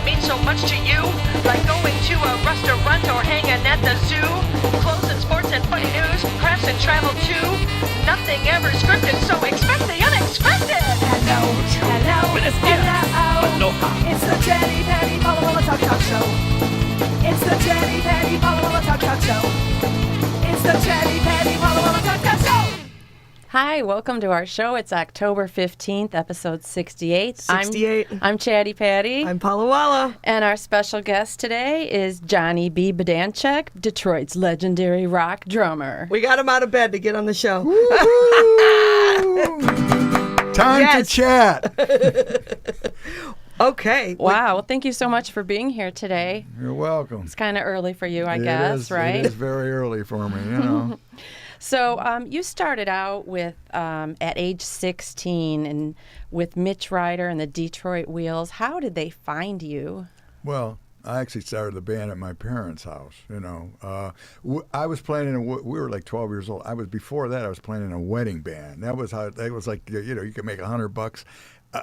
that means so much to you? Like going to a restaurant or hanging at the zoo? Clothes and sports and funny news, crafts and travel too. Nothing ever scripted, so expect the unexpected. Hello. It's the Chatty Patty Walla Walla Talk Show. It's the Chatty Patty Walla Walla Talk Show. It's the Chatty Patty Walla Walla Talk Show. Hi, welcome to our show. It's October 15th, episode 68. 68. I'm Chatty Patty. I'm Paula Walla. And our special guest today is Johnny B. Badanjek, Detroit's legendary rock drummer. We got him out of bed to get on the show. Time to chat. Okay. Wow. Well, thank you so much for being here today. You're welcome. It's kind of early for you, I guess, right? It is very early for me, you know. So you started out with at age 16 and with Mitch Ryder and the Detroit Wheels. How did they find you? Well, I actually started the band at my parents' house, you know. I was playing we were like 12 years old. Before that, I was playing in a wedding band. That was like, you know, you could make $100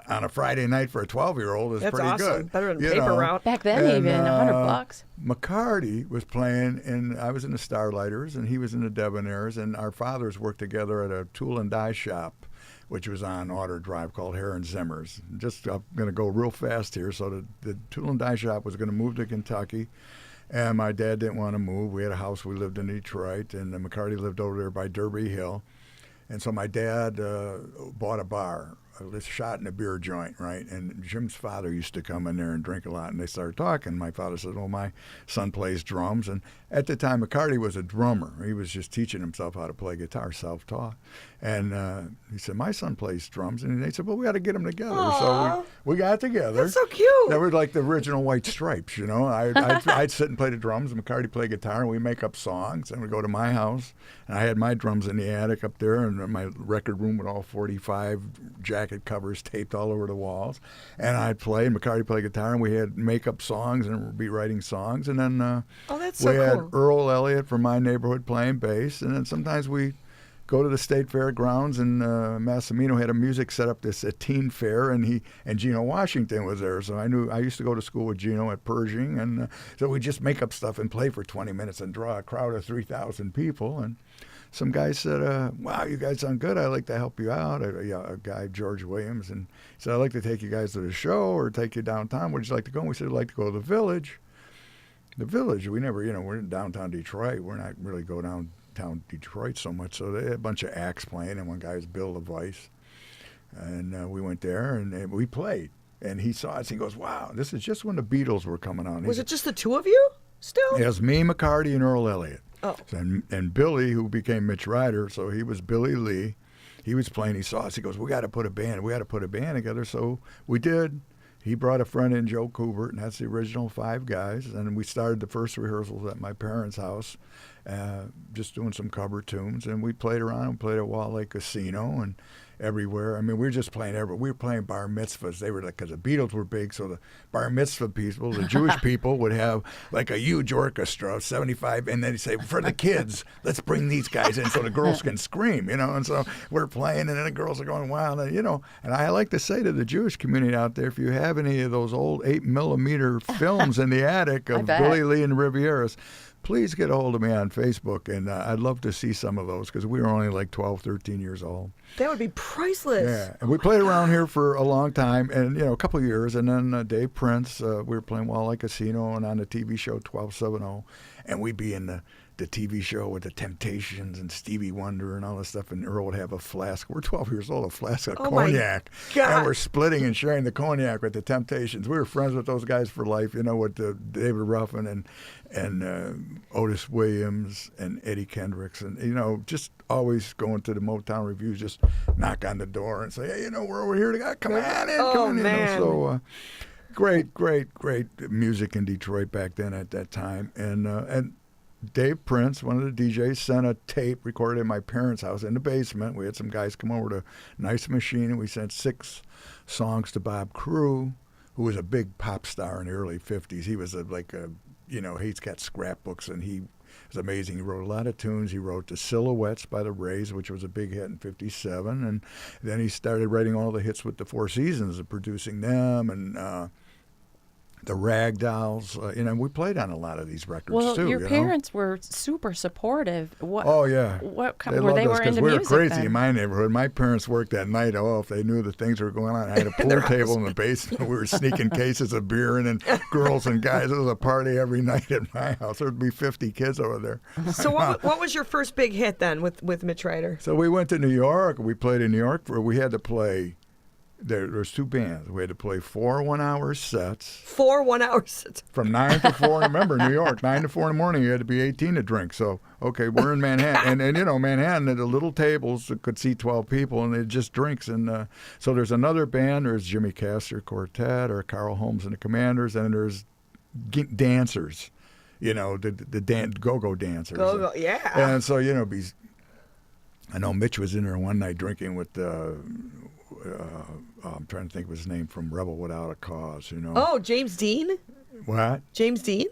on a Friday night for a 12-year-old is That's pretty awesome. good. Better than paper route. Back then, And, even $100. McCarty was playing, and I was in the Starlighters, and he was in the Debonaires, and our fathers worked together at a tool and die shop, which was on Otter Drive, called Heron Zimmer's. I'm going to go real fast here. So the tool and die shop was going to move to Kentucky, and my dad didn't want to move. We had a house. We lived in Detroit, and McCarty lived over there by Derby Hill. And so my dad bought a bar, a shot in a beer joint, right? And Jim's father used to come in there and drink a lot, and they started talking. My father said, well, my son plays drums. And at the time, McCarty was a drummer. He was just teaching himself how to play guitar, self-taught. And he said, my son plays drums. And they said, well, we got to get them together. Aww. So we got together. That's so cute. That was like the original White Stripes, you know. I'd sit and play the drums, and McCarty played guitar, and we make up songs. And we'd go to my house, and I had my drums in the attic up there, and my record room with all 45 jacket covers taped all over the walls. And I'd play, and McCarty played guitar, and we had make up songs, and we'd be writing songs. And then that's so we had cool. Earl Elliott from my neighborhood playing bass, and then sometimes we go to the state fairgrounds, and Massimino had a music set up a teen fair, and Geno Washington was there. So I used to go to school with Geno at Pershing, and so we just make up stuff and play for 20 minutes and draw a crowd of 3,000 people. And some guy said, wow, you guys sound good. I'd like to help you out. A guy, George Williams, and he said, I'd like to take you guys to the show or take you downtown. Would you like to go? And we said, I'd like to go to the Village. The Village, we never, you know, we're in downtown Detroit. We're not really go downtown Detroit so much. So they had a bunch of acts playing, and one guy was Bill LeVice. And we went there, and we played. And he saw us, and he goes, wow, this is just when the Beatles were coming on. Was it just the two of you still? It was me, McCarty, and Earl Elliott. Oh. And Billy, who became Mitch Ryder, so he was Billy Lee. He was playing. He saw us. He goes, we got to put a band. We got to put a band together. So we did. He brought a friend in, Joe Kubert, and that's the original 5 guys. And we started the first rehearsals at my parents' house, just doing some cover tunes. And we played around. We played at Wall Lake Casino and everywhere. I mean, we were just playing everywhere. We were playing bar mitzvahs. They were like, because the Beatles were big, so the bar mitzvah people, the Jewish people, would have like a huge orchestra of 75, and then he'd say, for the kids, let's bring these guys in so the girls can scream, you know. And so we're playing, and then the girls are going wild, and, you know. And I like to say to the Jewish community out there, if you have any of those old 8mm films in the attic of Billy Lee and Rivieras, please get a hold of me on Facebook, and I'd love to see some of those, because we were only like 12, 13 years old. That would be priceless. Yeah, and we played around here for a long time, and, you know, a couple of years, and then Dave Prince, we were playing Wall Lake Casino and on the TV show 1270, and we'd be in the TV show with the Temptations and Stevie Wonder and all this stuff, and Earl would have a flask. We're 12 years old, a flask of cognac. And we're splitting and sharing the cognac with the Temptations. We were friends with those guys for life, you know, with David Ruffin and Otis Williams and Eddie Kendricks, and, you know, just always going to the Motown reviews, just knock on the door and say, hey, you know, we're over here. Come on in, come on in. Man. You know, so great music in Detroit back then at that time. And Dave Prince, one of the DJs, sent a tape recorded in my parents' house in the basement. We had some guys come over to a nice machine, and we sent 6 songs to Bob Crew, who was a big pop star in the early 50s. He was he's got scrapbooks, and he was amazing. He wrote a lot of tunes. He wrote the Silhouettes by the Rays, which was a big hit in 57. And then he started writing all the hits with the Four Seasons and producing them. And the Rag Dolls. We played on a lot of these records Well, too. your you know? parents were super supportive. What? Oh yeah, What? they Were loved they us were into we were music crazy then? in my neighborhood. My parents worked at night. Oh, if they knew the things were going on, I had a pool table in the basement. We were sneaking cases of beer in, and girls and guys. It was a party every night at my house. There'd be 50 kids over there. So what was your first big hit then with Mitch Ryder? So we went to New York. We played in New York. We had to play. There's two bands. We had to play 4 1-hour sets. 4 1-hour sets. From 9 to 4. Remember, New York, 9 to 4 in the morning. You had to be 18 to drink. So, okay, we're in Manhattan. And Manhattan, the little tables that could seat 12 people, and it just drinks. And so there's another band. There's Jimmy Castor Quartet or Carl Holmes and the Commanders. And there's dancers, the go-go dancers. Go-go, yeah. And so, I know Mitch was in there one night drinking with I'm trying to think of his name from Rebel Without a Cause, Oh, James Dean? What? James Dean?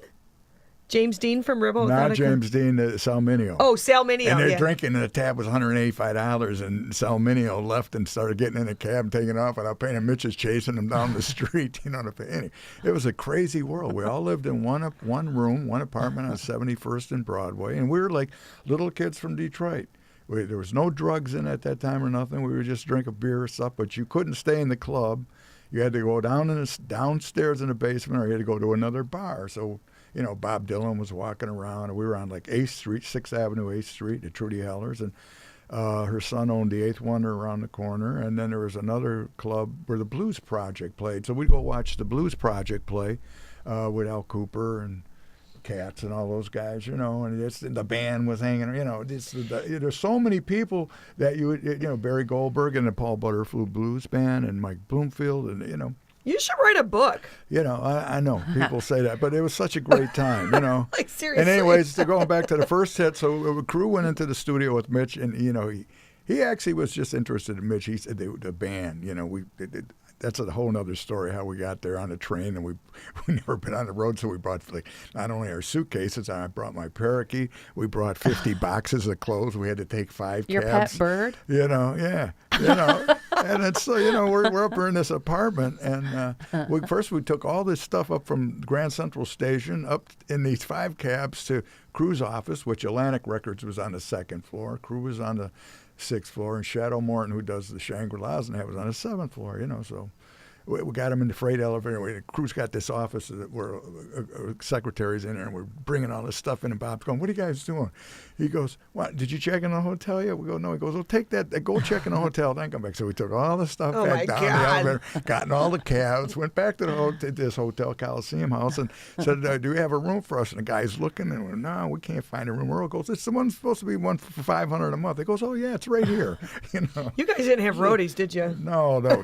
James Dean from Rebel Without a Not James Dean, Salminio. Oh, Salminio, And they're yeah. drinking, and the tab was $185, and Salminio left and started getting in a cab and taking off, and I'm paying, and Mitch is chasing him down the street, to pay. Anyway, it was a crazy world. We all lived in one room, one apartment on 71st and Broadway, and we were like little kids from Detroit. There was no drugs in at that time or nothing. We would just drink a beer or stuff, but you couldn't stay in the club. You had to go downstairs in the basement, or you had to go to another bar. So, Bob Dylan was walking around, and we were on like 8th Street, 6th Avenue, 8th Street at Trudy Heller's, and her son owned the 8th Wonder around the corner, and then there was another club where the Blues Project played. So we'd go watch the Blues Project play with Al Cooper and Cats and all those guys, and the band was hanging. There's so many people that Barry Goldberg and the Paul Butterfield Blues Band and Mike Bloomfield, and You should write a book. I know people say that, but it was such a great time, Like, seriously. And anyways, going back to the first hit, so the crew went into the studio with Mitch, and he actually was just interested in Mitch. He said the band, that's a whole other story how we got there on the train, and we never been on the road, so we brought not only our suitcases. I brought my parakeet. We brought 50 boxes of clothes. We had to take 5 Your cabs. pet bird? Yeah. And it's so we're up here in this apartment, and we took all this stuff up from Grand Central Station up in these 5 cabs to Crew's office, which Atlantic Records was on the 2nd floor. Crew was on the 6th floor, and Shadow Morton, who does the Shangri-Las, and that was on the 7th floor. So we got him in the freight elevator. The crew's got this office where secretary's in there, and we're bringing all this stuff in, and Bob's going, "What are you guys doing?" He goes, "What, did you check in the hotel yet?" We go, "No." He goes, "Well, take that, go check in the hotel, then come back." So we took all the stuff back down the elevator, got in all the cabs, went back to this hotel, Coliseum House, and said, "Do we have a room for us?" And the guy's looking, and we're, "No, we can't find a room." Earl goes, "It's the one supposed to be one for $500 a month." He goes, "Oh yeah, it's right here." You guys didn't have roadies, did you? No, there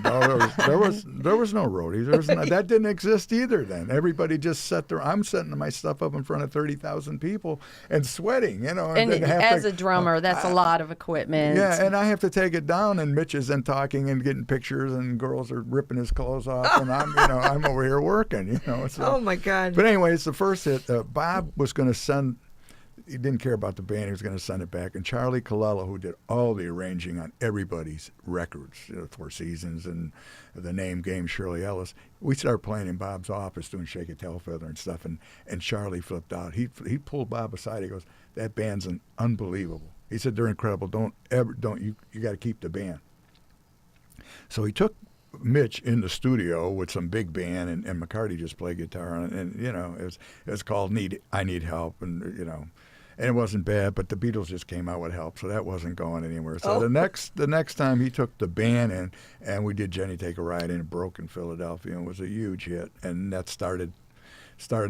was no roadies. That didn't exist either then. Everybody just sat there. I'm setting my stuff up in front of 30,000 people and sweating, And as a drummer, that's a lot of equipment. Yeah, and I have to take it down, and Mitch is then talking and getting pictures, and girls are ripping his clothes off, and I'm over here working, So. Oh my God! But anyways, the first hit, Bob was going to send. He didn't care about the band. He was going to send it back. And Charlie Colella, who did all the arranging on everybody's records, Four Seasons and The Name Game, Shirley Ellis, we started playing in Bob's office doing Shake a Tail Feather and stuff. And Charlie flipped out. He pulled Bob aside. He goes, "That band's unbelievable." He said, "They're incredible. You got to keep the band." So he took Mitch in the studio with some big band, and McCarty just played guitar, and it was called I Need Help, and and it wasn't bad, but the Beatles just came out with Help, so that wasn't going anywhere. So the next time he took the band in, and we did Jenny Take a Ride, and it broke in Philadelphia, and it was a huge hit, and that started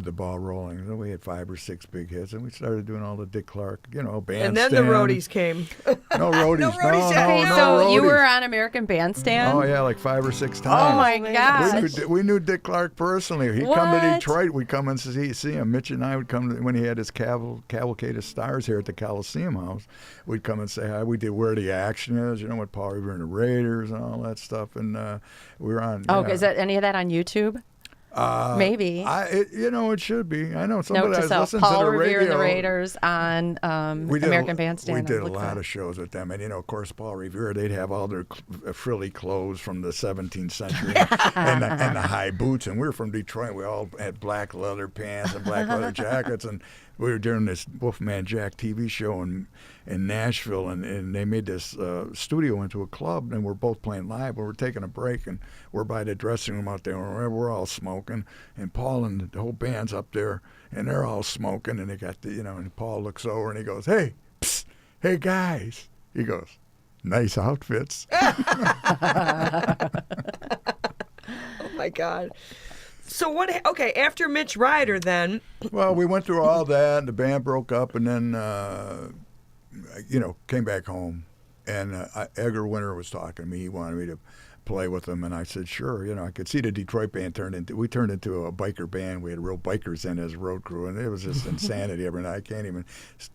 the ball rolling. So we had 5 or 6 big hits, and we started doing all the Dick Clark, Bandstand. And then the roadies came. No roadies. No roadies. Okay, no so roadies. you were on American Bandstand? Oh yeah, like 5 or 6 times. Oh my gosh. We knew Dick Clark personally. He'd come to Detroit. We'd come and see him. Mitch and I would come when he had his cavalcade of stars here at the Coliseum House. We'd come and say hi. We did Where the Action Is, with Paul Revere and the Raiders and all that stuff. And we were on. Oh, is that any of that on YouTube? Maybe. It should be. I know Note somebody to was self: listening Paul to the Revere radio. and the Raiders on American Bandstand. We did a Look lot that. of shows with them, and of course, Paul Revere. They'd have all their frilly clothes from the 17th century and the high boots. And we were from Detroit. We all had black leather pants and black leather jackets, and we were doing this Wolfman Jack TV show in Nashville, and they made this studio into a club, and we're both playing live. We're taking a break, and we're by the dressing room out there, and we're all smoking, and Paul and the whole band's up there, and they're all smoking, and they got and Paul looks over and he goes, "Hey, psst, hey guys," he goes, "Nice outfits." Oh my God. So what? Okay, after Mitch Ryder, then. Well, we went through all that, and the band broke up, and then came back home, and Edgar Winter was talking to me. He wanted me to play with him, and I said sure. I could see the Detroit band turned into a biker band. We had real bikers in as a road crew, and it was just insanity every night. I can't even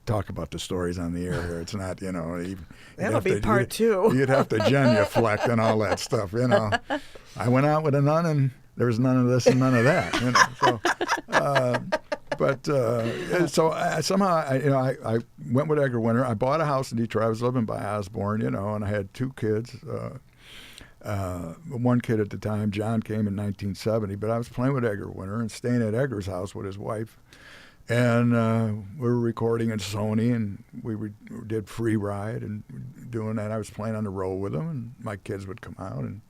talk about the stories on the air here. It's not, That'll be part 2. You'd have to genuflect and all that stuff. I went out with a nun, and there was none of this and none of that. So somehow I went with Edgar Winter. I bought a house in Detroit. I was living by Osborne, and I had 2 kids. One kid at the time, John, came in 1970, but I was playing with Edgar Winter and staying at Edgar's house with his wife. And we were recording in Sony, and we did Free Ride and doing that. I was playing on the road with him, and my kids would come out, and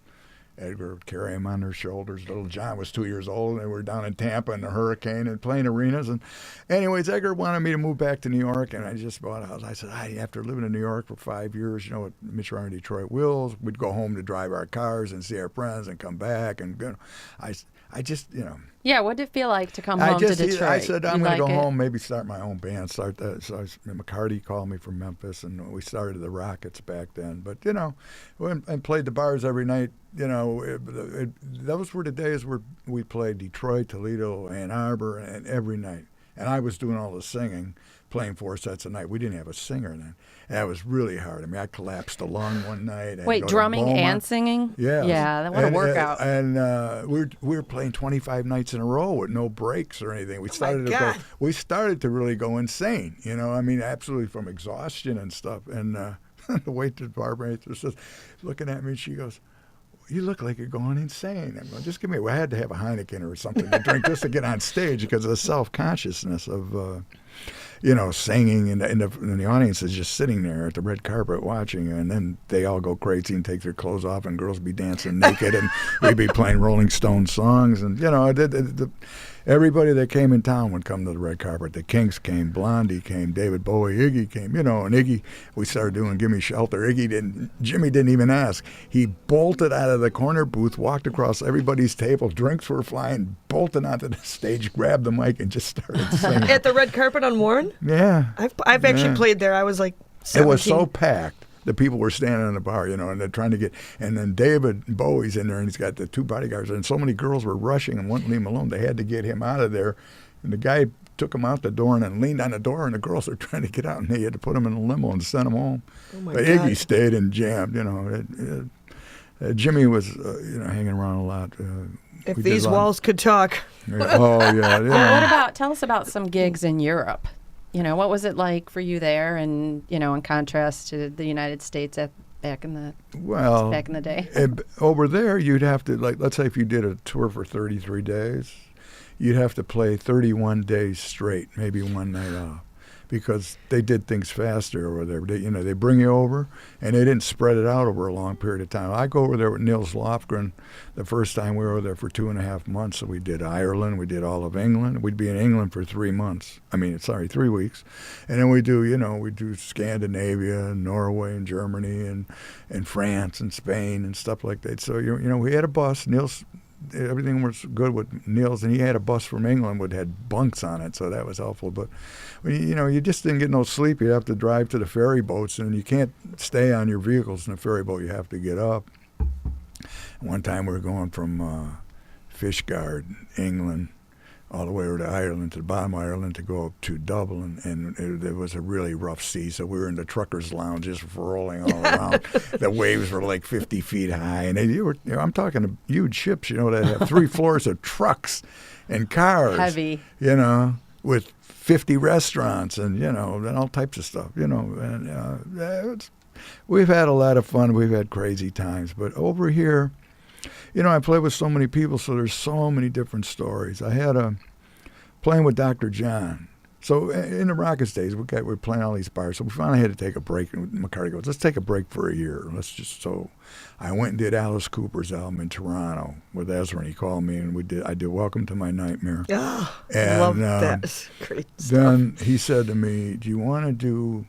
Edgar would carry him on their shoulders. Little John was 2 years old, and we were down in Tampa in the hurricane and playing arenas. And anyways, Edgar wanted me to move back to New York, and I just bought a house. I said, after living in New York for 5 years, with Mitch Ryder and Detroit Wheels, we'd go home to drive our cars and see our friends and come back. And I just. Yeah, what did it feel like to come home to Detroit? I said, I'm You going to like go it? home, maybe start my own band. Start that. So McCarty called me from Memphis, and we started the Rockets back then. But, went and played the bars every night. Those were the days where we played Detroit, Toledo, Ann Arbor, and every night. And I was doing all the singing, playing 4 sets a night. We didn't have a singer then. That was really hard. I mean, I collapsed a lung one night. Wait, drumming and singing? Yeah. Yeah, what a workout. And we were playing 25 nights in a row with no breaks or anything. We started to really go insane. Absolutely from exhaustion and stuff. And the waitress Barbara says, looking at me, she goes, "You look like you're going insane." I'm going, "Just give me." I had to have a Heineken or something to drink just to get on stage because of the self-consciousness of, singing, and the audience is just sitting there at the red carpet watching, and then they all go crazy and take their clothes off, and girls be dancing naked, and we'd be playing Rolling Stones songs, and everybody that came in town would come to the red carpet. The Kinks came, Blondie came, David Bowie, Iggy came, and Iggy, we started doing "Gimme Shelter." Jimmy didn't even ask. He bolted out of the corner booth, walked across everybody's table, drinks were flying, bolted onto the stage, grabbed the mic, and just started singing. At the red carpet on Warren? Yeah. I've actually played there. I was like 17. It was so packed. The people were standing in the bar, and they're trying to get. And then David Bowie's in there, and he's got the 2 bodyguards, and so many girls were rushing and wouldn't leave him alone. They had to get him out of there, and the guy took him out the door and then leaned on the door, and the girls were trying to get out, and they had to put him in a limo and send him home. Oh my but God. Iggy stayed and jammed. Jimmy was, hanging around a lot. If these walls could talk. Yeah. Oh yeah. Tell us about some gigs in Europe. What was it like for you there, and in contrast to the United States back in the day? Over there, you'd have to, let's say if you did a tour for 33 days, you'd have to play 31 days straight, maybe one night off, because they did things faster over there. They bring you over, and they didn't spread it out over a long period of time. I go over there with Nils Lofgren the first time we were over there for 2.5 months. So we did Ireland, we did all of England. We'd be in England for 3 months. 3 weeks. And then we do Scandinavia, and Norway, and Germany, and France, and Spain, and stuff like that. So, we had a bus. Everything was good with Nils, and he had a bus from England that had bunks on it, so that was helpful. But you just didn't get no sleep. You have to drive to the ferry boats, and you can't stay on your vehicles in the ferry boat. You have to get up. One time we were going from Fishguard, England, all the way over to Ireland, to the bottom of Ireland, to go up to Dublin, and it was a really rough sea. So we were in the truckers' lounge, just rolling all around. The waves were like 50 feet high, and I'm talking huge ships, that have 3 floors of trucks and cars, Heavy. with 50 restaurants and and all types of stuff, we've had a lot of fun. We've had crazy times, but over here, I play with so many people, so there's so many different stories. I had playing with Dr. John. So in the Rockets days, we're playing all these bars. So we finally had to take a break. And McCarty goes, let's take a break for a year. So I went and did Alice Cooper's album in Toronto with Ezra, and he called me, and I did Welcome to My Nightmare. Oh, and, love that. Great stuff. Then he said to me, do you want to do...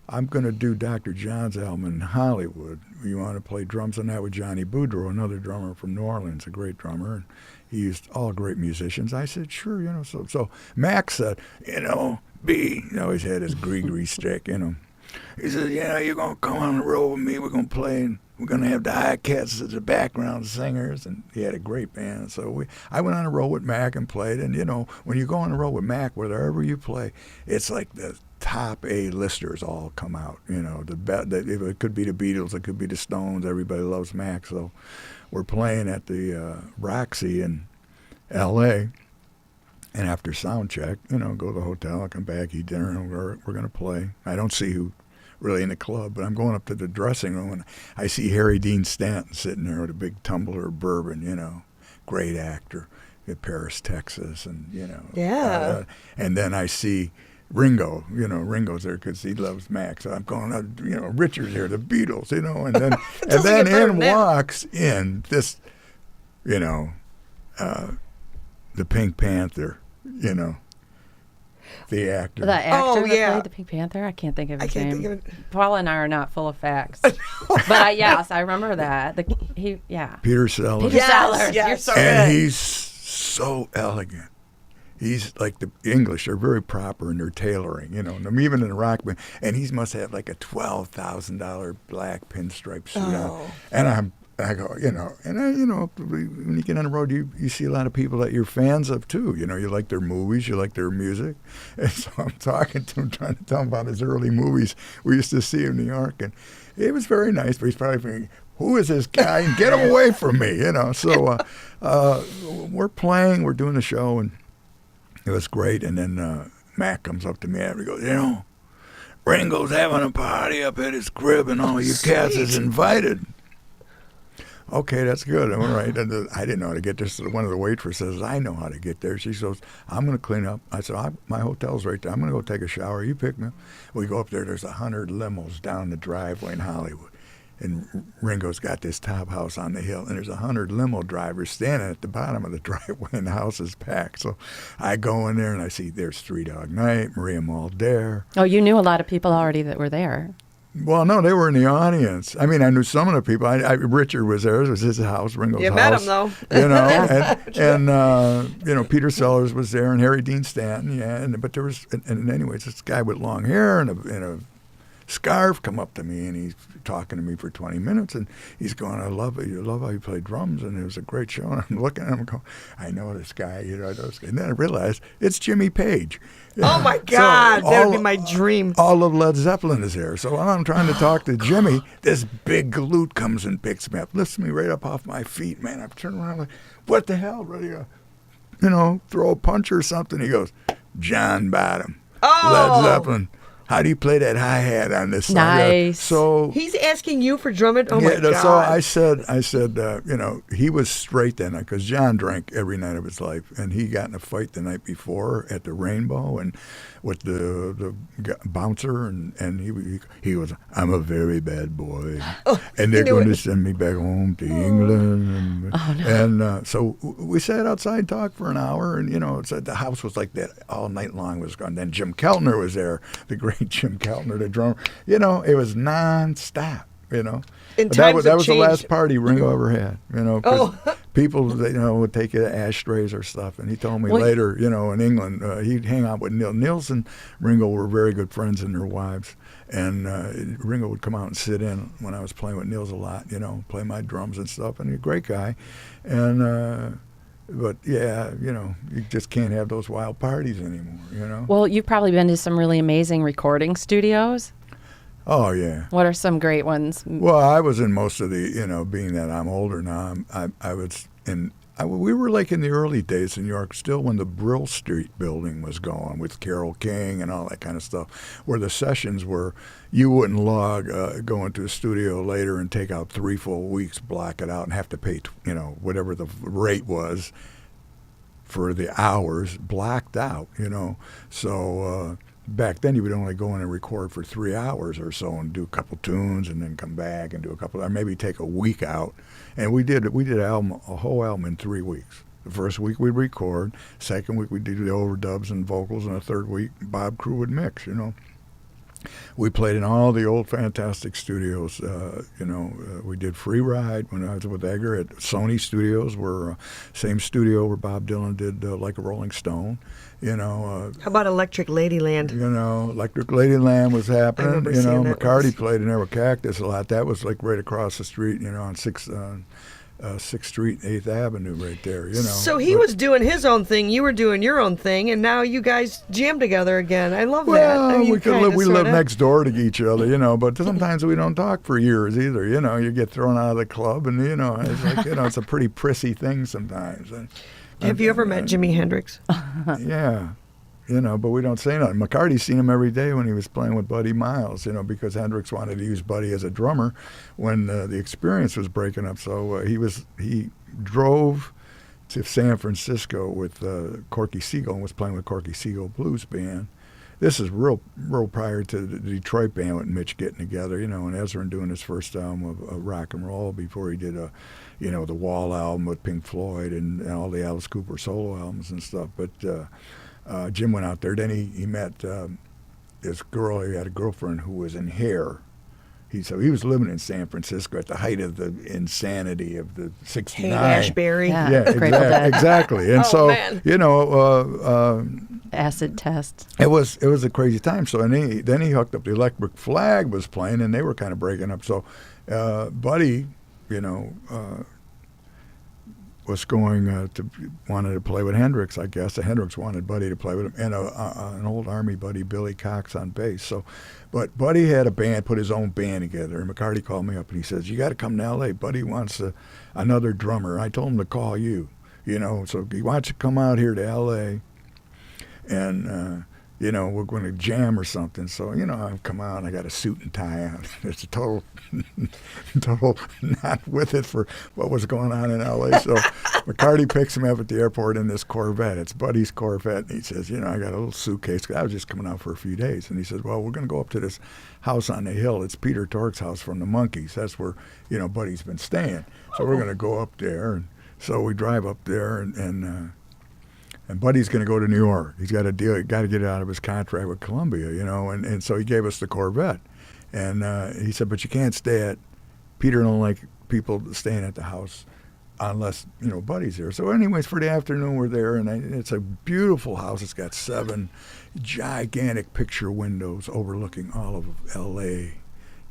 I'm going to do Dr. John's album in Hollywood. You want to play drums on that with Johnny Boudreaux, another drummer from New Orleans, a great drummer, and he used all great musicians. I said, sure, So Max said, B, he always had his gree stick, He said, you're going to come on the road with me. We're going to play, and we're going to have the Hi-Cats as the background singers, and he had a great band. So I went on the road with Mac and played, and, when you go on the road with Mac, wherever you play, it's like the top A-listers all come out. It could be the Beatles, it could be the Stones. Everybody loves Mac. So we're playing at the Roxy in L.A., and after sound check, go to the hotel, I'll come back, eat dinner, and we're going to play. I don't see who really in the club, but I'm going up to the dressing room, and I see Harry Dean Stanton sitting there with a big tumbler of bourbon, great actor in Paris, Texas, and, Yeah. And then I see Ringo, Ringo's there because he loves Max. So I'm going, Richard's here, the Beatles, and then in walks in this, the Pink Panther, the actor. The actor yeah. that played the Pink Panther? I can't think of his name. think of it. Paula and I are not full of facts. But yes, I remember that. Peter Sellers. Peter Sellers. Yes. You're so And good. he's so elegant. He's like the English. They're very proper in their tailoring, and even in the rock band. And he must have like a $12,000 black pinstripe suit on. And I go, when you get on the road, you see a lot of people that you're fans of too. You like their movies, you like their music. And so I'm talking to him, trying to tell him about his early movies we used to see in New York. And it was very nice, but he's probably thinking, who is this guy? And get him away from me, So we're playing, we're doing the show, and it was great. And then Mac comes up to me after, he goes, Ringo's having a party up at his crib, and all you cats is invited. Okay, that's good. All right. And I didn't know how to get there. So one of the waitresses says, I know how to get there. She goes, I'm going to clean up. I said, my hotel's right there. I'm going to go take a shower. You pick me up. We go up there. There's 100 limos down the driveway in Hollywood. And Ringo's got this top house on the hill, and there's 100 limo drivers standing at the bottom of the driveway, and the house is packed. So I go in there, and I see there's Three Dog Night, Maria Muldaur. Oh, you knew a lot of people already that were there. Well, no, they were in the audience. I mean, I knew some of the people. Richard was there. It was his house, Ringo's house. You met him, though. And Peter Sellers was there, and Harry Dean Stanton, yeah. But there was, and anyways, this guy with long hair and a scarf come up to me, and he's talking to me for 20 minutes, and he's going, I love it. You love how you play drums, and it was a great show. And I'm looking at him going, I know this guy, I know this guy. And then I realized it's Jimmy Page. Oh, my God. That would be my dream. All of Led Zeppelin is here. So while I'm trying to talk to Jimmy, this big galoot comes and picks me up, lifts me right up off my feet, man. I'm turning around like, what the hell? Ready to, throw a punch or something? He goes, John Bottom, Led Zeppelin. How do you play that hi-hat on this song? Nice. So He's asking you for drumming? Oh, my God. So I said, he was straight then because John drank every night of his life, and he got in a fight the night before at the Rainbow and with the bouncer, and he was, I'm a very bad boy, and they're going to send me back home to England. And so we sat outside and talked for an hour, and the house was like that all night long. Was gone. Then Jim Keltner was there, the great Jim Keltner, the drummer. It was nonstop. And that was have the last party Ringo ever had. 'Cause people would take you to ashtrays or stuff. And he told me later, in England, he'd hang out with Nils and Ringo were very good friends and their wives. And Ringo would come out and sit in when I was playing with Nils a lot, play my drums and stuff. And he's a great guy. And But yeah, you just can't have those wild parties anymore. Well, you've probably been to some really amazing recording studios. Oh yeah. What are some great ones? Well, I was in most of the, being that I'm older now, I was in. We were like in the early days in New York, still when the Brill Street building was going with Carole King and all that kind of stuff, where the sessions were, you wouldn't go into a studio later and take out 3 full weeks, block it out, and have to pay, whatever the rate was for the hours blacked out, So back then you would only go in and record for 3 hours or so and do a couple tunes and then come back and do a couple, or maybe take a week out. And we did a whole album in 3 weeks. The first week we'd record, second week we'd do the overdubs and vocals, and the third week Bob Crew would mix, We played in all the old fantastic studios. We did Free Ride when I was with Edgar at Sony Studios, where same studio where Bob Dylan did Like a Rolling Stone. How about Electric Ladyland? Electric Ladyland was happening. remember seeing that McCarty once. played in Ever Cactus a lot. That was like right across the street, on 6th Street, 8th Avenue, right there. So he was doing his own thing, you were doing your own thing, and now you guys jam together again. I love that. Well, You kinda, we live sorta. next door to each other, but sometimes we don't talk for years either. You get thrown out of the club, and it's like it's a pretty prissy thing sometimes. Have you ever met Jimi Hendrix? Yeah. But we don't say nothing. McCarty's seen him every day when he was playing with Buddy Miles, because Hendrix wanted to use Buddy as a drummer when the Experience was breaking up. So he drove to San Francisco with Corky Siegel and was playing with Corky Siegel Blues Band. This is real prior to the Detroit band with Mitch getting together, and Ezrin doing his first album of rock and roll before he did the Wall album with Pink Floyd and all the Alice Cooper solo albums and stuff. But Jim went out there. Then he met this girl. He had a girlfriend who was in hair. So he was living in San Francisco at the height of the insanity of the '69. Ashbury. Yeah. Grateful Dead. Exactly. And Oh, man. Acid test. it was a crazy time. So then he hooked up. The Electric Flag was playing, and they were kind of breaking up. So Buddy, was wanted to play with Hendrix, I guess. Hendrix wanted Buddy to play with him, and an old Army buddy, Billy Cox, on bass. So, but Buddy had a band, put his own band together, and McCarty called me up and he says, "You got to come to L.A. Buddy wants another drummer." I told him to call you, So he wants to come out here to L.A. and we're going to jam or something. So, I come out and I got a suit and tie on. It's a total not with it for what was going on in L.A. So McCarty picks him up at the airport in this Corvette. It's Buddy's Corvette. And he says, I got a little suitcase. I was just coming out for a few days. And he says, well, we're going to go up to this house on the hill. It's Peter Tork's house from the Monkees. That's where, Buddy's been staying. So we're going to go up there. And so we drive up there and Buddy's going to go to New York. He's got to got to get out of his contract with Columbia, and so he gave us the Corvette. And he said, but you can't stay at, Peter don't like people staying at the house unless, Buddy's there. So anyways, for the afternoon we're there, and it's a beautiful house. It's got 7 gigantic picture windows overlooking all of L.A.,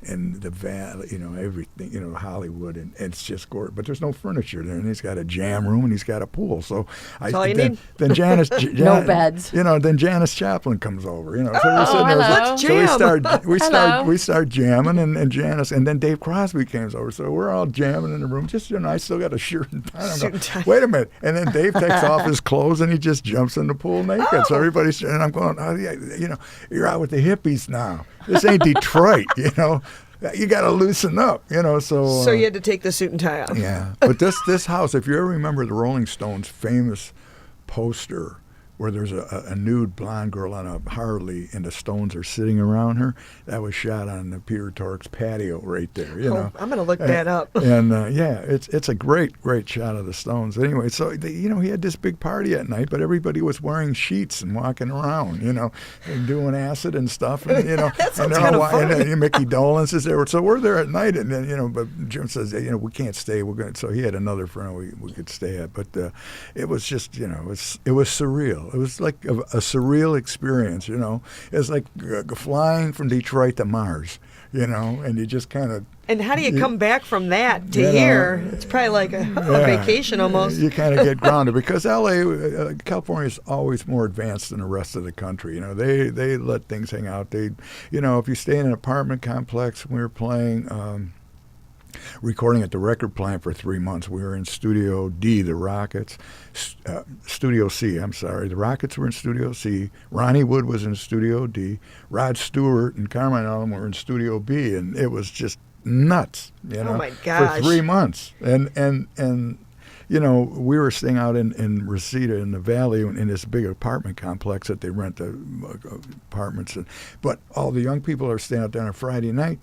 and the valley, everything, Hollywood, and it's just gorgeous. But there's no furniture there, and he's got a jam room and he's got a pool. So all you need. Then Janis, No beds. Then Janis Joplin comes over. So we're sitting there. hello. So Jam. we start jamming, and Janis, and then Dave Crosby comes over. So we're all jamming in the room. Just I still got a shirt and tie. Suit and tie. Wait a minute, and then Dave takes off his clothes and he just jumps in the pool naked. So everybody's, and I'm going, oh yeah, you're out with the hippies now. This ain't Detroit, You got to loosen up, So You had to take the suit and tie off. yeah, but this house, if you ever remember the Rolling Stones' famous poster where there's a nude blonde girl on a Harley and the Stones are sitting around her, that was shot on the Peter Tork's patio right there. I'm going to look that up. And it's a great shot of the Stones. Anyway, so he had this big party at night, but everybody was wearing sheets and walking around, and doing acid and stuff. And That sounds kind of fun. and Mickey Dolenz is there. So we're there at night, and then but Jim says, we can't stay. We're going. So he had another friend we could stay at, but it was just it was surreal. It was like a surreal experience. It's like flying from Detroit to Mars. and you just kind of. And how do you come back from that to You know, here? It's probably like a vacation almost. You kind of get grounded because LA, California is always more advanced than the rest of the country. They let things hang out. If you stay in an apartment complex, we were playing, recording at the record plant for 3 months. We were in Studio D, the Rockets, Studio C, I'm sorry. The Rockets were in Studio C. Ronnie Wood was in Studio D. Rod Stewart and Carmine Allen were in Studio B, and it was just nuts, Oh my gosh. for 3 months. And we were staying out in Reseda in the valley in this big apartment complex that they rent the apartments in. But all the young people are staying out there on a Friday night.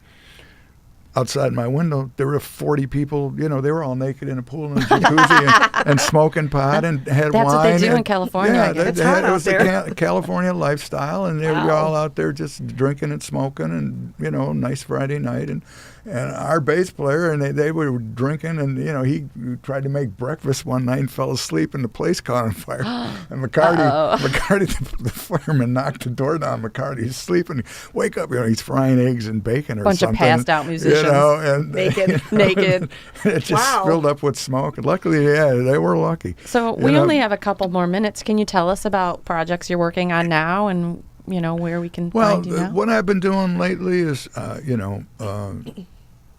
Outside my window, there were 40 people. They were all naked in a pool and a jacuzzi and smoking pot and had That's wine. what they do and, in California, I guess. It's hot it was out there. a California lifestyle, and they were Wow. all out there just drinking and smoking, and nice Friday night. And our bass player, and they were drinking, and he tried to make breakfast one night and fell asleep, and the place caught on fire. And McCarty, the fireman, knocked the door down. McCarty's sleeping. Wake up! He's frying eggs and bacon or Bunch something. of passed out musicians. And Naked. Naked. it just Wow. filled up with smoke. And luckily, they were lucky. So we only have a couple more minutes. Can you tell us about projects you're working on now and, where we can find you now? What I've been doing lately is,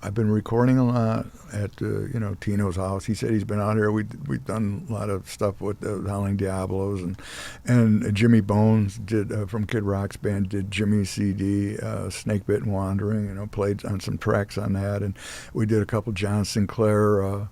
I've been recording a lot at Tino's house. He said he's been out here. We've done a lot of stuff with the Howling Diablos and Jimmy Bones did from Kid Rock's band did Jimmy's CD, Snake Bit and Wandering. Played on some tracks on that, and we did a couple John Sinclair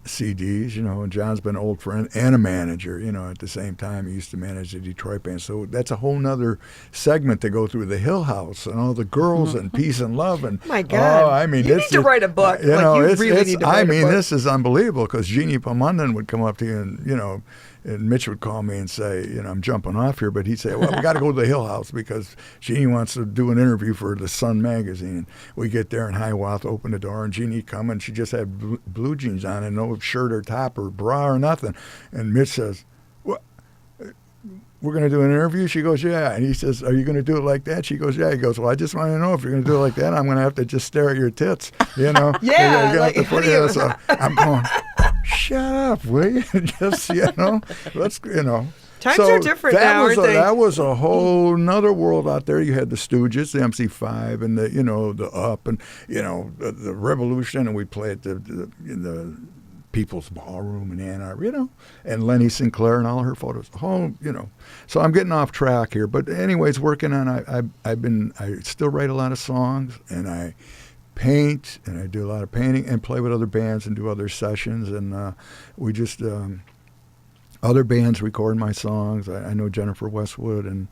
CDs, and John's been an old friend and a manager, at the same time. He used to manage the Detroit band. So that's a whole nother segment to go through the Hill House and all the girls and peace and love. And My God. you need to write a book. You really need to write a book. This is unbelievable because Jeannie Palmundan would come up to you and Mitch would call me and say, I'm jumping off here, but he'd say, well, we got to go to the Hill House because Jeannie wants to do an interview for the Sun magazine. We get there and Hiawatha opened the door and Jeannie come and she just had blue jeans on and no shirt or top or bra or nothing. And Mitch says, what? We're going to do an interview? She goes, yeah. And he says, are you going to do it like that? She goes, yeah. He goes, well, I just want to know if you're going to do it like that, I'm going to have to just stare at your tits, Yeah, You're gonna like, have to put what do you- it. So I'm going, shut up, will you? Just, let's, Times are different now, aren't they? That was a whole nother world out there. You had the Stooges, the MC5, and the Up, and the Revolution, and we played in the People's Ballroom in Ann Arbor, and Lenny Sinclair and all her photos. So I'm getting off track here, but anyways, working on. I still write a lot of songs, and I paint, and I do a lot of painting, and play with other bands and do other sessions, and we just. Other bands record my songs. I know Jennifer Westwood and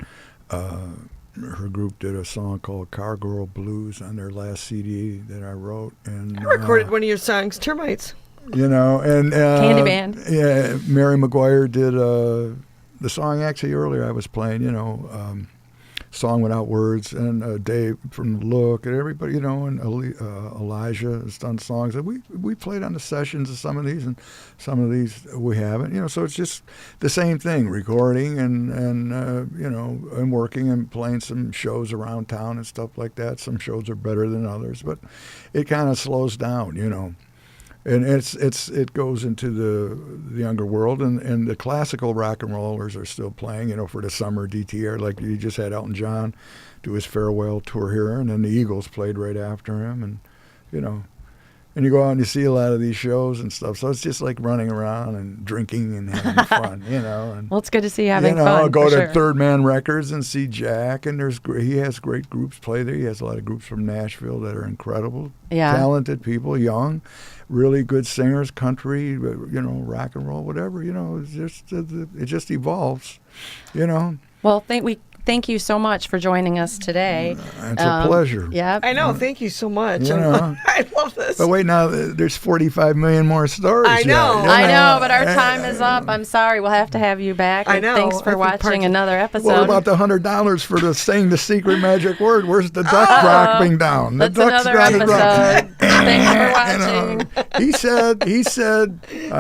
her group did a song called Car Girl Blues on their last CD that I wrote. And I recorded one of your songs, Termites. and Candy Band. Yeah, Mary McGuire did the song actually earlier I was playing. Song Without Words, and Dave from Look, and everybody, and Elijah has done songs. And we played on the sessions of some of these, and some of these we haven't. So it's just the same thing, recording and working and playing some shows around town and stuff like that. Some shows are better than others, but it kind of slows down, And it goes into the younger world, and the classical rock and rollers are still playing, for the summer DTR. Like you just had Elton John do his farewell tour here, and then the Eagles played right after him, and and you go out and you see a lot of these shows and stuff. So it's just like running around and drinking and having fun, And Well, it's good to see you having fun. go for to sure. Third Man Records and see Jack, and he has great groups play there. He has a lot of groups from Nashville that are incredible, Yeah. talented people, young, really good singers, country, rock and roll, whatever. It just evolves, Well, thank you so much for joining us today. It's a pleasure. Yep. I know. Thank you so much. Yeah. I love this. But wait, now there's 45 million more stories. I know. I know, but our time is up. I'm sorry. We'll have to have you back. I And know. Thanks I for think watching another episode. What about the $100 for saying the secret magic word? Where's the duck dropping down? The That's duck's another gotta drop. episode. Thanks for watching. He said, I'm